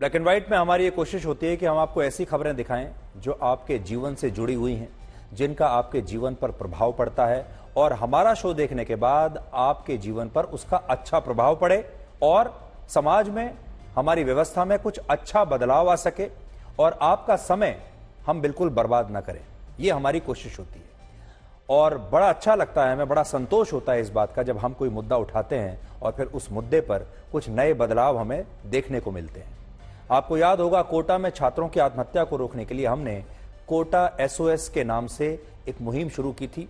Black and white में हमारी ये कोशिश होती है कि हम आपको ऐसी खबरें दिखाएं जो आपके जीवन से जुड़ी हुई हैं, जिनका आपके जीवन पर प्रभाव पड़ता है और हमारा शो देखने के बाद आपके जीवन पर उसका अच्छा प्रभाव पड़े और समाज में, हमारी व्यवस्था में कुछ अच्छा बदलाव आ सके और आपका समय हम बिल्कुल बर्बाद ना करें। ये हमारी कोशिश होती है और बड़ा अच्छा लगता है, हमें बड़ा संतोष होता है इस बात का जब हम कोई मुद्दा उठाते हैं और फिर उस मुद्दे पर कुछ नए बदलाव हमें देखने को मिलते हैं। आपको याद होगा, कोटा में छात्रों की आत्महत्या को रोकने के लिए हमने कोटा SOS के नाम से एक मुहिम शुरू की थी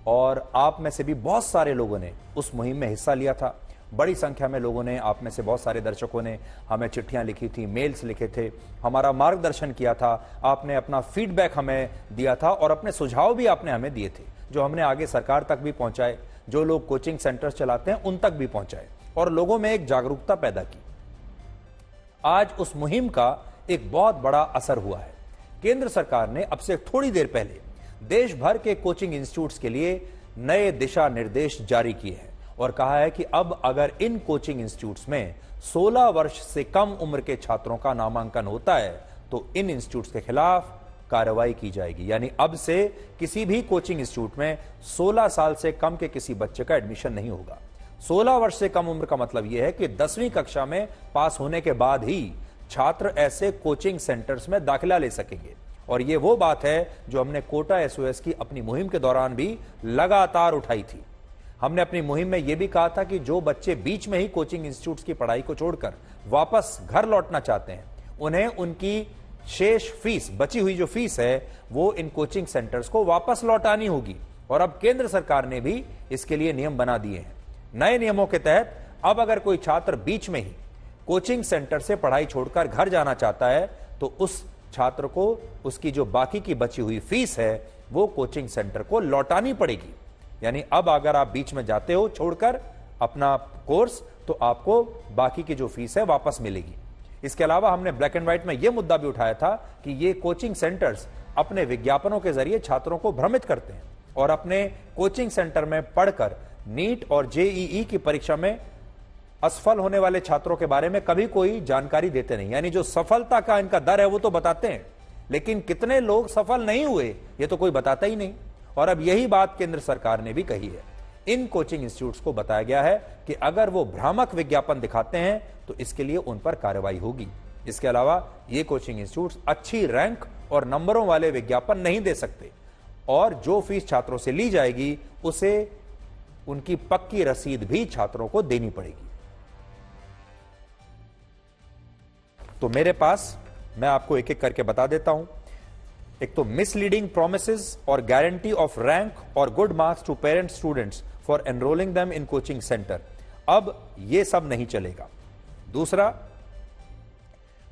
और आप में से भी बहुत सारे लोगों ने उस मुहिम में हिस्सा लिया था। बड़ी संख्या में लोगों ने, आप में से बहुत सारे दर्शकों ने हमें चिट्ठियां लिखी थी, मेल्स लिखे थे, हमारा मार्गदर्शन किया था, आपने अपना फीडबैक हमें दिया था और अपने सुझाव भी आपने हमें दिए थे, जो हमने आगे सरकार तक भी पहुंचाए, जो लोग कोचिंग सेंटर्स चलाते हैं उन तक भी पहुंचाए और लोगों में एक जागरूकता पैदा की। आज उस मुहिम का एक बहुत बड़ा असर हुआ है। केंद्र सरकार ने अब से थोड़ी देर पहले देश भर के कोचिंग इंस्टीट्यूट्स के लिए नए दिशा निर्देश जारी किए हैं और कहा है कि अब अगर इन कोचिंग इंस्टीट्यूट्स में 16 वर्ष से कम उम्र के छात्रों का नामांकन होता है तो इन इंस्टीट्यूट्स के खिलाफ कार्रवाई की जाएगी। यानी अब से किसी भी कोचिंग इंस्टीट्यूट में 16 साल से कम के किसी बच्चे का एडमिशन नहीं होगा। 16 वर्ष से कम उम्र का मतलब यह है कि 10वीं कक्षा में पास होने के बाद ही छात्र ऐसे कोचिंग सेंटर्स में दाखिला ले सकेंगे और यह वो बात है जो हमने कोटा SOS की अपनी मुहिम के दौरान भी लगातार उठाई थी। हमने अपनी मुहिम में यह भी कहा था कि जो बच्चे बीच में ही कोचिंग इंस्टीट्यूट्स की पढ़ाई को छोड़कर वापस घर लौटना चाहते हैं, उन्हें उनकी शेष फीस, बची हुई जो फीस है, वो इन कोचिंग सेंटर्स को वापस लौटानी होगी और अब केंद्र सरकार ने भी इसके लिए नियम बना दिए हैं। नए नियमों के तहत अब अगर कोई छात्र बीच में ही कोचिंग सेंटर से पढ़ाई छोड़कर घर जाना चाहता है तो उस छात्र को उसकी जो बाकी की बची हुई फीस है वो कोचिंग सेंटर को लौटानी पड़ेगी। यानी अब अगर आप बीच में जाते हो छोड़कर अपना कोर्स तो आपको बाकी की जो फीस है वापस मिलेगी। इसके अलावा हमने ब्लैक एंड व्हाइट में यह मुद्दा भी उठाया था कि ये कोचिंग सेंटर्स अपने विज्ञापनों के जरिए छात्रों को भ्रमित करते हैं और अपने कोचिंग सेंटर में पढ़कर नीट और JEE की परीक्षा में असफल होने वाले छात्रों के बारे में कभी कोई जानकारी देते नहीं। यानी जो सफलता का इनका दर है वो तो बताते हैं, लेकिन कितने लोग सफल नहीं हुए ये तो कोई बताता ही नहीं। और अब यही बात केंद्र सरकार ने भी कही है। इन कोचिंग इंस्टीट्यूट्स को बताया गया है कि अगर वो भ्रामक विज्ञापन दिखाते हैं तो इसके लिए उन पर कार्रवाई होगी। इसके अलावा ये कोचिंग इंस्टीट्यूट्स अच्छी रैंक और नंबरों वाले विज्ञापन नहीं दे सकते और जो फीस छात्रों से ली जाएगी उसे उनकी पक्की रसीद भी छात्रों को देनी पड़ेगी। तो मेरे पास, मैं आपको एक एक करके बता देता हूं। एक तो मिसलीडिंग प्रोमिसेस और गारंटी ऑफ रैंक और good marks to parents students for enrolling them in coaching centre, अब यह सब नहीं चलेगा। दूसरा,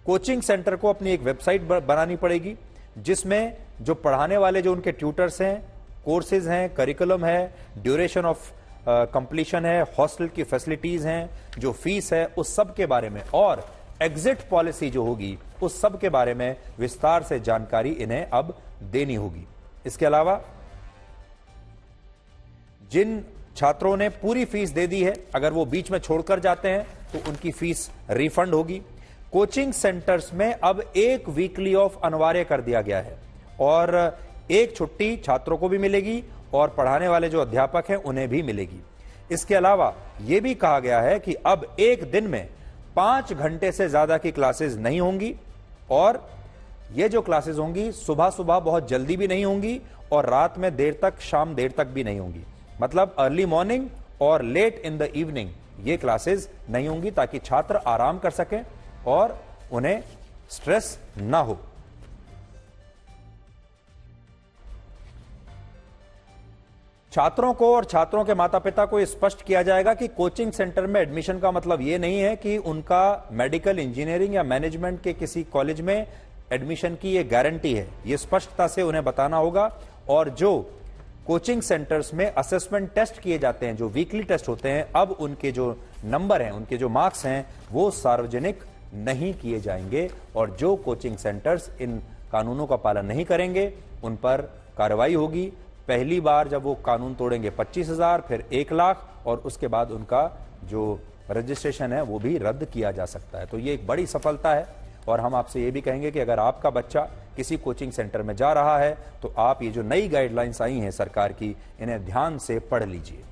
कोचिंग सेंटर को अपनी एक वेबसाइट बनानी पड़ेगी जिसमें जो पढ़ाने वाले, जो उनके ट्यूटर्स हैं, कोर्सेज हैं, करिकुलम है, ड्यूरेशन ऑफ कंप्लीशन है, हॉस्टल की फैसिलिटीज हैं, जो फीस है, उस सब के बारे में और एग्जिट पॉलिसी जो होगी उस सब के बारे में विस्तार से जानकारी इन्हें अब देनी होगी। इसके अलावा जिन छात्रों ने पूरी फीस दे दी है, अगर वो बीच में छोड़कर जाते हैं तो उनकी फीस रिफंड होगी। कोचिंग सेंटर्स में अब 1 वीकली ऑफ अनिवार्य कर दिया गया है और 1 छुट्टी छात्रों को भी मिलेगी और पढ़ाने वाले जो अध्यापक हैं उन्हें भी मिलेगी। इसके अलावा यह भी कहा गया है कि अब एक दिन में 5 घंटे से ज्यादा की क्लासेस नहीं होंगी और ये जो क्लासेस होंगी सुबह सुबह बहुत जल्दी भी नहीं होंगी और रात में देर तक, शाम देर तक भी नहीं होंगी। मतलब अर्ली मॉर्निंग और लेट इन द इवनिंग ये क्लासेस नहीं होंगी ताकि छात्र आराम कर सकें और उन्हें स्ट्रेस ना हो। छात्रों को और छात्रों के माता पिता को स्पष्ट किया जाएगा कि कोचिंग सेंटर में एडमिशन का मतलब यह नहीं है कि उनका मेडिकल, इंजीनियरिंग या मैनेजमेंट के किसी कॉलेज में एडमिशन की यह गारंटी है। यह स्पष्टता से उन्हें बताना होगा और जो कोचिंग सेंटर्स में असेसमेंट टेस्ट किए जाते हैं, जो वीकली टेस्ट होते हैं, अब उनके जो नंबर हैं, उनके जो मार्क्स हैं, वो सार्वजनिक नहीं किए जाएंगे और जो कोचिंग सेंटर्स इन कानूनों का पालन नहीं करेंगे उन पर कार्रवाई होगी। पहली बार जब वो कानून तोड़ेंगे 25,000, फिर 1 लाख और उसके बाद उनका जो रजिस्ट्रेशन है वो भी रद्द किया जा सकता है। तो ये एक बड़ी सफलता है और हम आपसे ये भी कहेंगे कि अगर आपका बच्चा किसी कोचिंग सेंटर में जा रहा है तो आप ये जो नई गाइडलाइंस आई हैं सरकार की, इन्हें ध्यान से पढ़ लीजिए।